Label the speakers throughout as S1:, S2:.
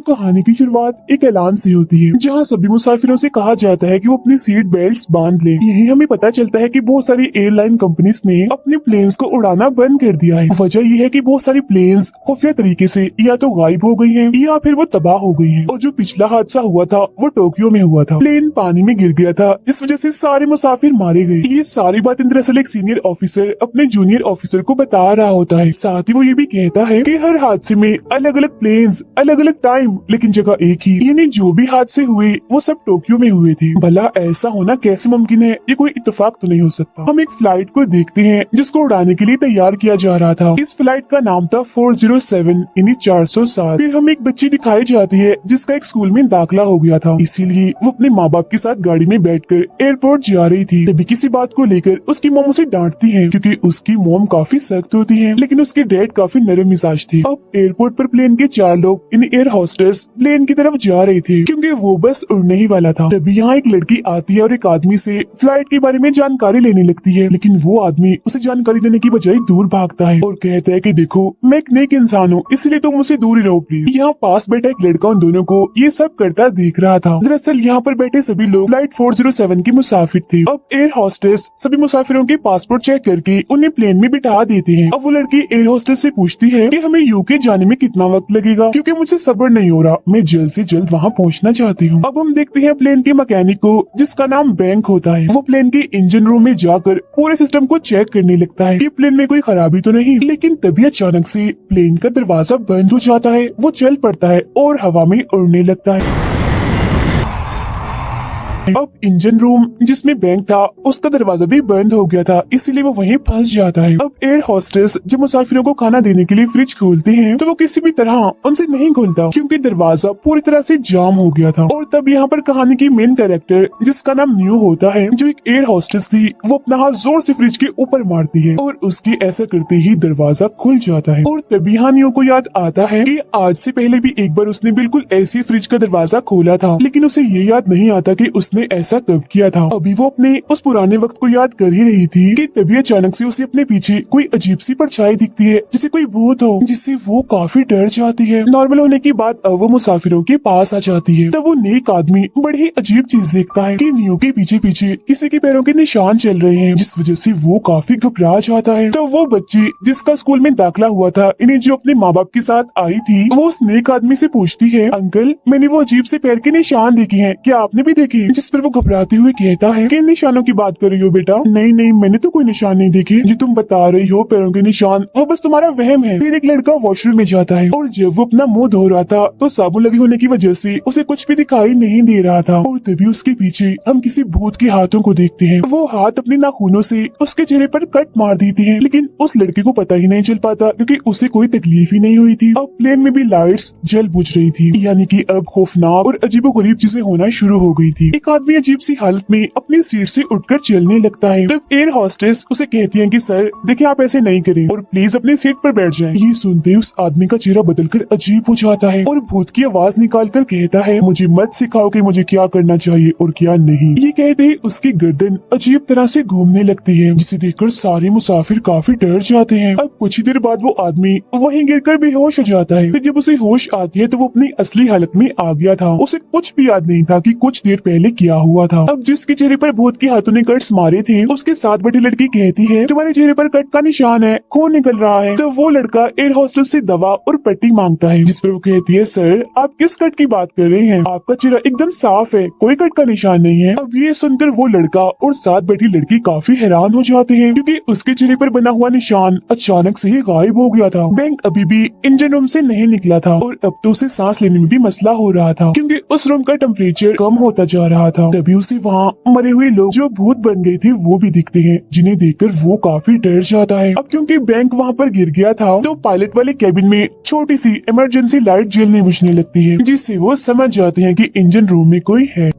S1: कहानी की शुरुआत एक ऐलान से होती है, जहां सभी मुसाफिरों से कहा जाता है कि वो अपनी सीट बेल्ट्स बांध लें। यही हमें पता चलता है कि बहुत सारी एयरलाइन कंपनीज ने अपने प्लेन्स को उड़ाना बंद कर दिया है। वजह यह है कि बहुत सारी प्लेन्स खुफिया तरीके से या तो गायब हो गई हैं या फिर वो तबाह हो गई हैं। और जो पिछला हादसा हुआ था वो टोक्यो में हुआ था। प्लेन पानी में गिर गया था, जिस वजह से सारे मुसाफिर मारे गए। ये सारी बातें दरअसल एक सीनियर ऑफिसर अपने जूनियर ऑफिसर को बता रहा होता है। साथ ही वो ये भी कहता है कि हर हादसे में अलग अलग प्लेन्स, अलग अलग टाइम, लेकिन जगह एक ही। यानी जो भी हादसे हुए वो सब टोक्यो में हुए थे। भला ऐसा होना कैसे मुमकिन है? ये कोई इत्तेफाक तो नहीं हो सकता। हम एक फ्लाइट को देखते हैं जिसको उड़ाने के लिए तैयार किया जा रहा था। इस फ्लाइट का नाम था 407 यानी 407। फिर हमें एक बच्ची दिखाई जाती है जिसका एक स्कूल में दाखिला हो गया था, इसीलिए वो अपने माँ बाप के साथ गाड़ी में बैठकर एयरपोर्ट जा रही थी। तभी किसी बात को लेकर उसकी मॉम उसे डांटती है, क्योंकि उसकी मॉम काफी सख्त होती है लेकिन उसके डैड काफी नरम मिजाज थे। अब एयरपोर्ट पर प्लेन के 4 लोग इन एयर होस्टेस प्लेन की तरफ जा रहे थे, क्योंकि वो बस उड़ने ही वाला था। तभी यहाँ एक लड़की आती है और एक आदमी से फ्लाइट के बारे में जानकारी लेने लगती है, लेकिन वो आदमी उसे जानकारी देने की बजाय दूर भागता है और कहता है कि देखो, मैं एक नेक इंसान हूँ, इसलिए तुम मुझसे दूर ही रहो प्लीज। यहाँ पास बैठा एक लड़का उन दोनों को ये सब करता देख रहा था। दरअसल यहाँ पर बैठे सभी लोग फ्लाइट 407 के मुसाफिर थे। अब एयर होस्टेस सभी मुसाफिरों के पासपोर्ट चेक करके उन्हें प्लेन में बिठा देते हैं। अब वो लड़की एयर होस्टेस से पूछती है कि हमें यूके जाने में कितना वक्त लगेगा, क्योंकि मुझे सब्र नहीं हो रहा, मैं जल्द से जल्द वहाँ पहुँचना चाहती हूँ। अब हम देखते हैं प्लेन के मैकेनिक को, जिसका नाम बैंक होता है। वो प्लेन के इंजन रूम में जाकर पूरे सिस्टम को चेक करने लगता है कि प्लेन में कोई खराबी तो नहीं। लेकिन तभी अचानक से प्लेन का दरवाजा बंद हो जाता है, वो चल पड़ता है और हवा में उड़ने लगता है। अब इंजन रूम जिसमें बैंक था उसका दरवाजा भी बंद हो गया था, इसीलिए वो वहीं फंस जाता है। अब एयर होस्टेस जब मुसाफिरों को खाना देने के लिए फ्रिज खोलते हैं तो वो किसी भी तरह उनसे नहीं खुलता, क्योंकि दरवाजा पूरी तरह से जाम हो गया था। और तब यहाँ पर कहानी की मेन कैरेक्टर, जिसका नाम न्यू होता है, जो एक एयर होस्टेस थी, वो अपना हाथ जोर से फ्रिज के ऊपर मारती है और उसके ऐसा करते ही दरवाजा खुल जाता है। और तभी यहाँ न्यू को याद आता है कि आज से पहले भी एक बार उसने बिल्कुल ऐसे फ्रिज का दरवाजा खोला था, लेकिन उसे ये याद नहीं आता कि उसने ऐसा कब किया था। अभी वो अपने उस पुराने वक्त को याद कर ही रही थी कि तभी अचानक से उसे अपने पीछे कोई अजीब सी परछाई दिखती है, जैसे कोई भूत हो, जिससे वो काफी डर जाती है। नॉर्मल होने के बाद अब वो मुसाफिरों के पास आ जाती है। तब वो नेक आदमी बड़ी अजीब चीज देखता है कि न्यू के पीछे पीछे किसी के पैरों के निशान चल रहे हैं, जिस वजह से वो काफी घबरा जाता है। तो वो बच्ची जिसका स्कूल में दाखिला हुआ था, इन्हें जो अपने माँ बाप के साथ आई थी, वो उस नेक आदमी से पूछती है, अंकल मैंने वो अजीब से पैर के निशान देखे हैं, क्या आपने भी देखे? जिस पर वो घबराते हुए कहता है, किन निशानों की बात कर रही हो बेटा? नहीं नहीं, मैंने तो कोई निशान नहीं देखे। जी तुम बता रही हो पैरों के निशान, वो बस तुम्हारा वहम है। फिर एक लड़का वॉशरूम में जाता है और जब वो अपना मुंह धो रहा था तो साबुन लगी होने की वजह से उसे कुछ भी दिखाई नहीं दे रहा था। और तभी उसके पीछे हम किसी भूत के हाथों को देखते हैं। वो हाथ अपने नाखूनों से उसके चेहरे पर कट मार देते हैं, लेकिन उस लड़के को पता ही नहीं चल पाता, क्योंकि उसे कोई तकलीफ ही नहीं हुई थी। अब प्लेन में भी लाइट्स जल बुझ रही थी, यानी कि अब खौफनाक और अजीबोगरीब चीजें होना शुरू हो गई थी। एक आदमी अजीब सी हालत में अपनी सीट से उठकर चलने लगता है। तब एयर होस्टेस उसे कहती है कि सर देखिए, आप ऐसे नहीं करें और प्लीज अपनी सीट पर बैठ जाएं। ये सुनते ही उस आदमी का चेहरा बदलकर अजीब हो जाता है और भूत की आवाज निकालकर कहता है, मुझे मत सिखाओ कि मुझे क्या करना चाहिए और क्या नहीं। ये कहते ही उसकी गर्दन अजीब तरह से घूमने लगती है, जिसे देखकर सारे मुसाफिर काफी डर जाते हैं। अब कुछ ही देर बाद वो आदमी वहीं गिरकर बेहोश हो जाता है। फिर जब उसे होश आती है तो वो अपनी असली हालत में आ गया था। उसे कुछ भी याद नहीं था कि कुछ देर पहले क्या हुआ था। अब जिसके चेहरे पर भूत के हाथों ने कट्स मारे थे, उसके साथ बैठी लड़की कहती है, तुम्हारे चेहरे पर कट का निशान है, खून निकल रहा है। तो वो लड़का एयर होस्टेस से दवा और पट्टी मांगता है, जिस पर वो कहती है, सर आप किस कट की बात कर रहे हैं? आपका चेहरा एकदम साफ है, कोई कट का निशान नहीं है। अब ये सुनकर वो लड़का और साथ बैठी लड़की काफी हैरान हो जाते हैं, क्योंकि उसके चेहरे पर बना हुआ निशान अचानक से ही गायब हो गया था। बैंक अभी भी इंजन रूम से नहीं निकला था और अब तो उसे सांस लेने में भी मसला हो रहा था, क्योंकि उस रूम का टेम्परेचर कम होता जा रहा था। तभी उसे वहाँ मरे हुए लोग जो भूत बन गए थे वो भी दिखते हैं, जिन्हें देखकर वो काफी डर जाता है। अब क्योंकि बैंक वहाँ पर गिर गया था तो पायलट वाले केबिन में छोटी सी इमरजेंसी लाइट जलने बुझने लगती है, जिससे वो समझ जाते हैं कि इंजन रूम में कोई है।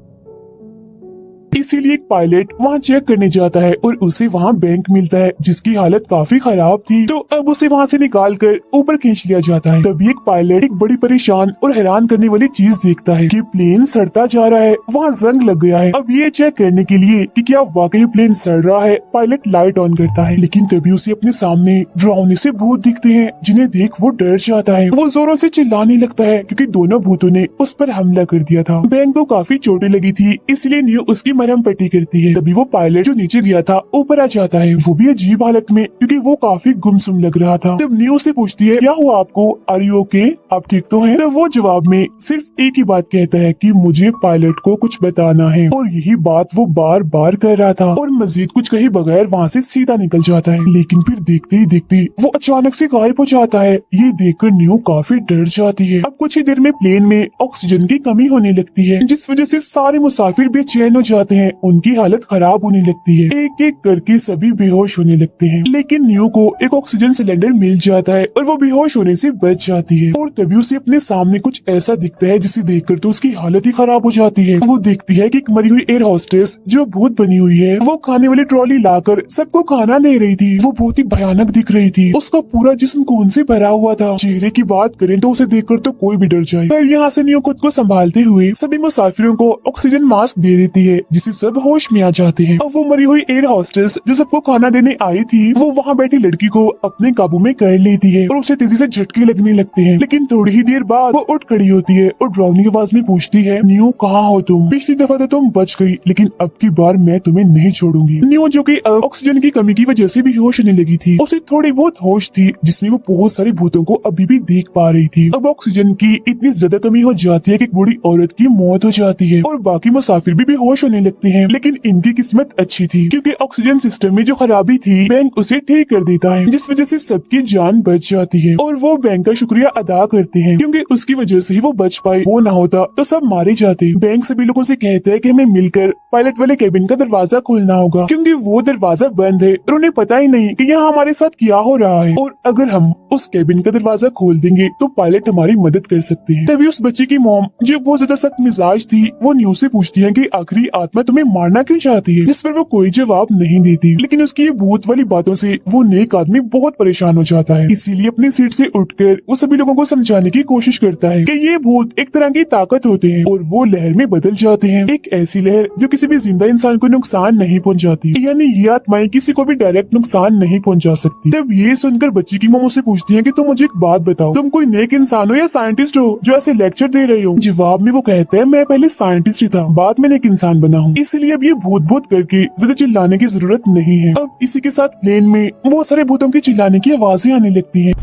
S1: इसीलिए एक पायलट वहाँ चेक करने जाता है और उसे वहाँ बैंक मिलता है जिसकी हालत काफी खराब थी। तो अब उसे वहाँ से निकाल कर ऊपर खींच लिया जाता है। तभी एक पायलट एक बड़ी परेशान और हैरान करने वाली चीज देखता है कि प्लेन सड़ता जा रहा है, वहाँ जंग लग गया है। अब ये चेक करने के लिए कि क्या वाकई प्लेन सड़ रहा है, पायलट लाइट ऑन करता है, लेकिन तभी उसे अपने सामने डरावने से भूत दिखते हैं जिन्हें देख वो डर जाता है। वो जोरों से चिल्लाने लगता है क्योंकि दोनों भूतों ने उस पर हमला कर दिया था। बैंक को काफी चोटें लगी थी, इसलिए न्यू उसकी मरहम पट्टी करती है। तभी वो पायलट जो नीचे गया था ऊपर आ जाता है, वो भी अजीब हालत में क्योंकि वो काफी गुमसुम लग रहा था। तब न्यू से पूछती है क्या हुआ आपको, आर यू ओके, आप ठीक तो हैं? तब वो जवाब में सिर्फ एक ही बात कहता है कि मुझे पायलट को कुछ बताना है, और यही बात वो बार बार कर रहा था और मजीद कुछ कहे बगैर वहाँ से सीधा निकल जाता है। लेकिन फिर देखते ही देखते वो अचानक से गायब हो जाता है। ये देखकर न्यू काफी डर जाती है। अब कुछ ही देर में प्लेन में ऑक्सीजन की कमी होने लगती है, जिस वजह से सारे मुसाफिर बेचैन हो जाते हैं, उनकी हालत खराब होने लगती है। एक एक करके सभी बेहोश होने लगते हैं, लेकिन न्यू को एक ऑक्सीजन सिलेंडर मिल जाता है और वो बेहोश होने से बच जाती है। और तभी उसे अपने सामने कुछ ऐसा दिखता है जिसे देखकर तो उसकी हालत ही खराब हो जाती है। वो देखती है कि एक मरी हुई एयर होस्टेस जो भूत बनी हुई है, वो खाने वाली ट्रॉली लाकर सबको खाना दे रही थी। वो बहुत ही भयानक दिख रही थी, उसका पूरा जिस्म खून से भरा हुआ था। चेहरे की बात करें तो उसे देखकर तो कोई भी डर जाए। फिर यहाँ से न्यू खुद को संभालते हुए सभी मुसाफिरों को ऑक्सीजन मास्क दे देती है, जिससे सब होश में आ जाते हैं। अब वो मरी हुई एयर होस्टेस जो सबको खाना देने आई थी, वो वहाँ बैठी लड़की को अपने काबू में कर लेती है और उसे तेजी से झटके लगने लगते हैं। लेकिन थोड़ी ही देर बाद वो उठ खड़ी होती है और डरावनी आवाज में पूछती है, न्यू कहाँ हो तुम? पिछली दफा तो तुम बच गई, लेकिन अब की बार मैं तुम्हें नहीं छोड़ूंगी। न्यू जो कि ऑक्सीजन की कमी की वजह से भी होश होने लगी थी, उसे थोड़ी बहुत होश थी जिसमें वो बहुत सारे भूतों को अभी भी देख पा रही थी। अब ऑक्सीजन की इतनी ज्यादा कमी हो जाती है कि एक बूढ़ी औरत की मौत हो जाती है और बाकी मुसाफिर भी बेहोश होने लगते हैं। लेकिन इनकी किस्मत अच्छी थी क्योंकि ऑक्सीजन सिस्टम में जो खराबी थी बैंक उसे ठीक कर देता है, जिस वजह से सबकी जान बच जाती है। और वो बैंक का शुक्रिया अदा करते हैं क्योंकि उसकी वजह से ही वो बच पाए, वो ना होता तो सब मारे जाते। बैंक सभी लोगों से कहता है कि हमें मिलकर पायलट वाले केबिन का दरवाजा खोलना होगा क्योंकि वो दरवाजा बंद है और उन्हें पता ही नहीं कि यहाँ हमारे साथ क्या हो रहा है, और अगर हम उस केबिन का दरवाजा खोल देंगे तो पायलट हमारी मदद कर सकते हैं। तभी उस बच्ची की मॉम जो बहुत ज्यादा सख्त मिजाज थी, वो न्यू से पूछती है कि आखिरी आत्मा तुम्हें मारना क्यों चाहती है, जिस पर वो कोई जवाब नहीं देती। लेकिन उसकी ये भूत वाली बातों से वो नेक आदमी बहुत परेशान हो जाता है, इसीलिए अपनी सीट से उठकर वो सभी लोगों को समझाने की कोशिश करता है कि ये भूत एक तरह की ताकत होते हैं और वो लहर में बदल जाते हैं, एक ऐसी लहर जो किसी भी जिंदा इंसान को नुकसान नहीं पहुंचाती, यानी ये आत्माएं किसी को भी डायरेक्ट नुकसान नहीं पहुंचा सकती। तब ये सुनकर बच्ची की मॉम उसे पूछती है कि तुम मुझे एक बात बताओ, तुम कोई नेक इंसान हो या साइंटिस्ट हो जो ऐसे लेक्चर दे रहे हो? जवाब में वो कहता है, मैं पहले साइंटिस्ट ही था, बाद में नेक इंसान बना हूँ, इसलिए अब ये भूत भूत करके ज्यादा चिल्लाने की जरूरत नहीं है। अब इसी के साथ प्लेन में बहुत सारे भूतों के चिल्लाने की आवाजें आने लगती हैं,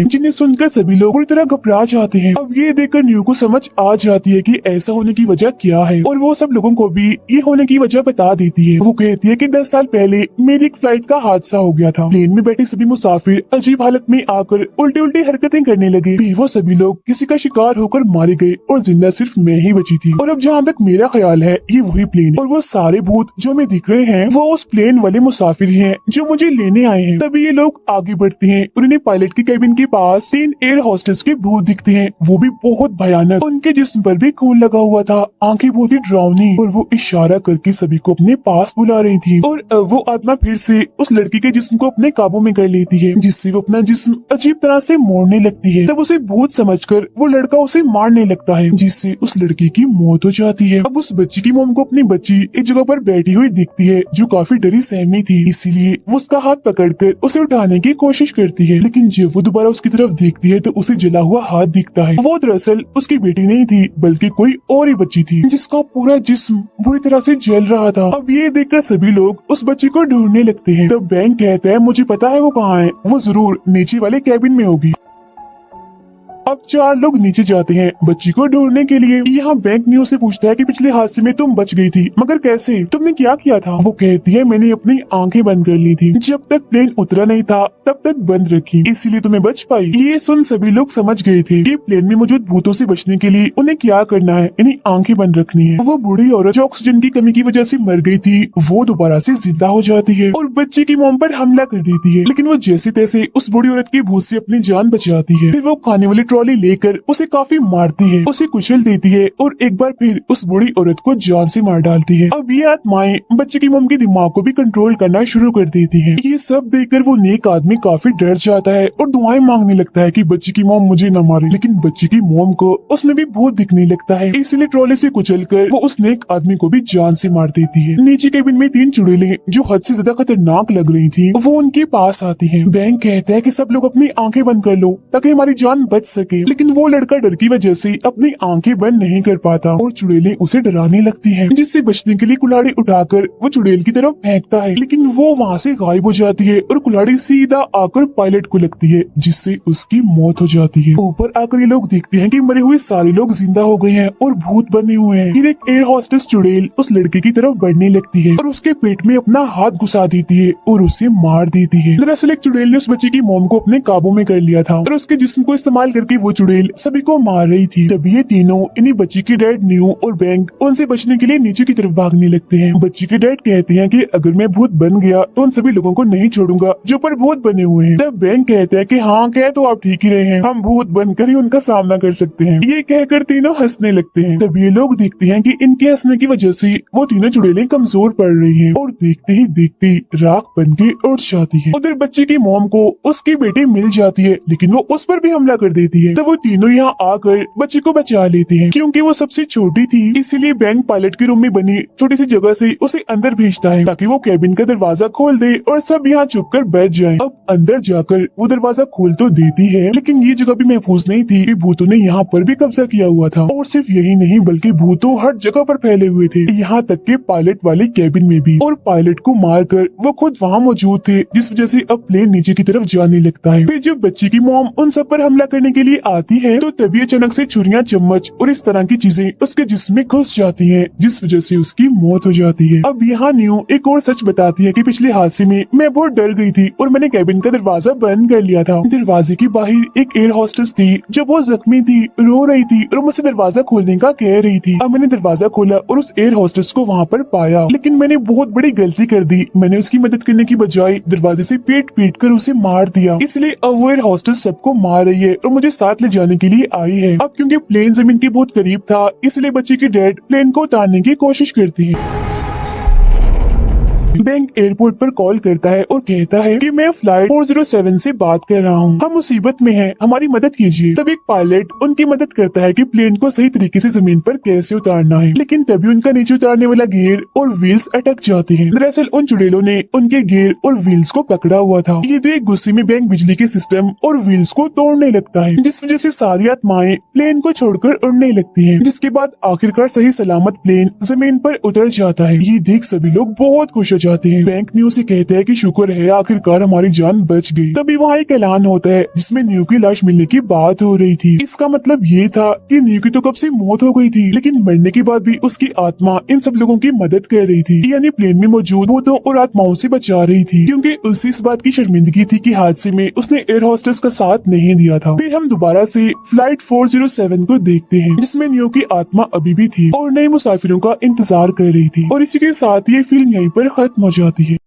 S1: जिन्हें सुनकर सभी लोग पूरी तरह घबरा जाते हैं। अब ये देखकर न्यू को समझ आ जाती है कि ऐसा होने की वजह क्या है, और वो सब लोगों को भी ये होने की वजह बता देती है। वो कहती है कि 10 साल पहले मेरी एक फ्लाइट का हादसा हो गया था। प्लेन में बैठे सभी मुसाफिर अजीब हालत में आकर उल्टी उल्टी हरकतें करने लगे। फिर वो सभी लोग किसी का शिकार होकर मारे गए और जिंदा सिर्फ मैं ही बची थी। और अब जहाँ तक मेरा ख्याल है, ये वही प्लेन और वो सारे भूत जो मैं दिख रहे हैं, वो उस प्लेन वाले मुसाफिर हैं जो मुझे लेने आए हैं। तभी ये लोग आगे बढ़ते हैं और उन्हें पायलट की केबिन के पास 3 एयर होस्टेस के भूत दिखते हैं, वो भी बहुत भयानक। उनके जिस्म पर भी खून लगा हुआ था, आंखें बहुत ही डरावनी, और वो इशारा करके सभी को अपने पास बुला रही थी। और वो आत्मा फिर से उस लड़की के जिस्म को अपने काबू में कर लेती है, जिससे वो अपना जिस्म अजीब तरह से मोड़ने लगती है। तब उसे भूत समझकर वो लड़का उसे मारने लगता है, जिससे उस लड़की की मौत हो जाती है। अब उस बच्ची की मॉम को अपनी बच्ची एक जगह पर बैठी हुई दिखती है जो काफी डरी सहमी थी, इसीलिए वो उसका हाथ पकड़कर उसे उठाने की कोशिश करती है। लेकिन जब वो दोबारा उसकी तरफ देखती है तो उसे जला हुआ हाथ दिखता है। वो दरअसल उसकी बेटी नहीं थी, बल्कि कोई और ही बच्ची थी जिसका पूरा जिस्म बुरी तरह से जल रहा था। अब ये देखकर सभी लोग उस बच्ची को ढूंढने लगते हैं। तब बैंक कहता है, मुझे पता है वो कहाँ है, वो जरूर नीचे वाले कैबिन में होगी। अब 4 लोग नीचे जाते हैं बच्ची को ढूंढने के लिए। यहाँ बैंक न्यू से पूछता है कि पिछले हादसे में तुम बच गई थी, मगर कैसे, तुमने क्या किया था? वो कहती है, मैंने अपनी आंखें बंद कर ली थी, जब तक प्लेन उतरा नहीं था तब तक बंद रखी, इसीलिए तुम्हें बच पाई। ये सुन सभी लोग समझ गए थे कि प्लेन में मौजूद भूतों से बचने के लिए उन्हें क्या करना है, यानी आंखें बंद रखनी है। वो बूढ़ी औरत जो ऑक्सीजन की कमी की वजह से मर गई थी, वो दोबारा से जिंदा हो जाती है और बच्ची की मॉम पर हमला कर देती है। लेकिन वो जैसे तैसे उस बूढ़ी औरत की भूत से अपनी जान बचाती है। फिर वो खाने वाली ट्रॉली लेकर उसे काफी मारती है, उसे कुचल देती है और एक बार फिर उस बूढ़ी औरत को जान से मार डालती है। अब ये आत्माएं बच्चे की मॉम के दिमाग को भी कंट्रोल करना शुरू कर देती है। ये सब देखकर वो नेक आदमी काफी डर जाता है और दुआएं मांगने लगता है कि बच्चे की मॉम मुझे न मारे, लेकिन बच्चे की मॉम को उसमें भी भूत दिखने लगता है, इसलिए ट्रॉली से कुचलकर वो उस नेक आदमी को भी जान से मार देती है। नीचे केबिन में 3 चुड़ैलें जो हद से ज्यादा खतरनाक लग रही थी वो उनके पास आती है। बैंक कहता है कि सब लोग अपनी आंखें बंद कर लो ताकि हमारी जान बच सके, लेकिन वो लड़का डर की वजह से अपनी आंखें बंद नहीं कर पाता और चुड़ैलें उसे डराने लगती हैं, जिससे बचने के लिए कुल्हाड़ी उठाकर वो चुड़ैल की तरफ फेंकता है, लेकिन वो वहाँ से गायब हो जाती है और कुल्हाड़ी सीधा आकर पायलट को लगती है, जिससे उसकी मौत हो जाती है। ऊपर आकर ये लोग देखते हैं कि मरे हुए सारे लोग जिंदा हो गए हैं और भूत बने हुए हैं। फिर एक एयर होस्टेस चुड़ैल उस लड़के की तरफ बढ़ने लगती है और उसके पेट में अपना हाथ घुसा देती है और उसे मार देती है। दरअसल एक चुड़ैल ने उस बच्चे की मॉम को अपने काबू में कर लिया था और उसके जिस्म को इस्तेमाल करके वो चुड़ैल सभी को मार रही थी। तभी ये तीनों इन्हीं बच्ची के डैड न्यू और बैंक उनसे बचने के लिए नीचे की तरफ भागने लगते हैं। बच्ची के डैड कहते हैं कि अगर मैं भूत बन गया तो उन सभी लोगों को नहीं छोड़ूंगा जो पर भूत बने हुए हैं। तब बैंक कहता है कि हाँ कह तो आप ठीक ही रहे हैं, हम भूत बनकर ही उनका सामना कर सकते हैं। ये कहकर तीनों हंसने लगते हैं। तब ये लोग देखते हैं कि इनके हंसने की वजह से वो तीनों चुड़ैलें कमजोर पड़ रही हैं और देखते ही देखते राख बन के उड़ जाती है। उधर बच्चे की मॉम को उसकी बेटी मिल जाती है, लेकिन वो उस पर भी हमला कर देती है। तब वो तीनों यहाँ आकर बच्चे को बचा लेते हैं। क्योंकि वो सबसे छोटी थी इसीलिए बैंक पायलट के रूम में बनी छोटी सी जगह से उसे अंदर भेजता है ताकि वो कैबिन का दरवाजा खोल दे और सब यहाँ चुप कर बैठ जाएं। अब अंदर जाकर वो दरवाजा खोल तो देती है, लेकिन ये जगह भी महफूज नहीं थी कि भूतों ने यहाँ पर भी कब्जा किया हुआ था। और सिर्फ यही नहीं बल्कि भूतों हर जगह पर फैले हुए थे, यहाँ तक के पायलट वाले कैबिन में भी। और पायलट को मारकर वो खुद वहाँ मौजूद थे, जिस वजह से अब प्लेन नीचे की तरफ जाने लगता है। फिर जब बच्ची की मॉम उन सब पर हमला करने के लिए आती है तो तभी अचानक से छुरियां, चम्मच और इस तरह की चीजें उसके जिस्म में घुस जाती हैं, जिस वजह से उसकी मौत हो जाती है। अब यहाँ न्यू एक और सच बताती है कि पिछले हादसे में मैं बहुत डर गई थी और मैंने कैबिन का दरवाजा बंद कर लिया था। दरवाजे के बाहर एक एयर होस्टेस थी जो बहुत जख्मी थी, रो रही थी और मुझसे दरवाजा खोलने का कह रही थी। अब मैंने दरवाजा खोला और उस एयर होस्टेस को वहाँ पर पाया, लेकिन मैंने बहुत बड़ी गलती कर दी। मैंने उसकी मदद करने की बजाय दरवाजे से पीट पीट कर उसे मार दिया, इसलिए अब वो एयर होस्टेस सबको मार रही है और मुझे साथ ले जाने के लिए आई है। अब क्योंकि प्लेन जमीन के बहुत करीब था इसलिए बच्ची की डैड प्लेन को उतारने की कोशिश करती है। बैंक एयरपोर्ट पर कॉल करता है और कहता है कि मैं फ्लाइट 407 से बात कर रहा हूँ, हम मुसीबत में हैं, हमारी मदद कीजिए। तब एक पायलट उनकी मदद करता है कि प्लेन को सही तरीके से जमीन पर कैसे उतारना है, लेकिन तभी उनका नीचे उतारने वाला गियर और व्हील्स अटक जाते हैं। दरअसल उन चुड़ैलों ने उनके गियर और व्हील्स को पकड़ा हुआ था। ये देख गुस्से में बैंक बिजली के सिस्टम और व्हील्स को तोड़ने लगता है, जिस वजह से सारी आत्माएं प्लेन को छोड़कर उड़ने लगती है, जिसके बाद आखिरकार सही सलामत प्लेन जमीन पर उतर जाता है। ये देख सभी लोग बहुत खुश जाते हैं। बैंक न्यू से कहते हैं कि शुक्र है आखिरकार हमारी जान बच गई। तभी वहाँ एक ऐलान होता है जिसमें न्यू की लाश मिलने की बात हो रही थी। इसका मतलब ये था कि न्यू की तो कब से मौत हो गई थी, लेकिन मरने के बाद भी उसकी आत्मा इन सब लोगों की मदद कर रही थी, यानी प्लेन में मौजूद भूतों और आत्माओं से बचा रही थी, क्योंकि उसे इस बात की शर्मिंदगी थी कि हादसे में उसने एयर होस्टेस का साथ नहीं दिया था। फिर हम दोबारा से फ्लाइट 407 को देखते हैं जिसमें न्यू की आत्मा अभी भी थी और नए मुसाफिरों का इंतजार कर रही थी। और इसी के साथ ये फिल्म यहीं पर खत्म हो जाती है।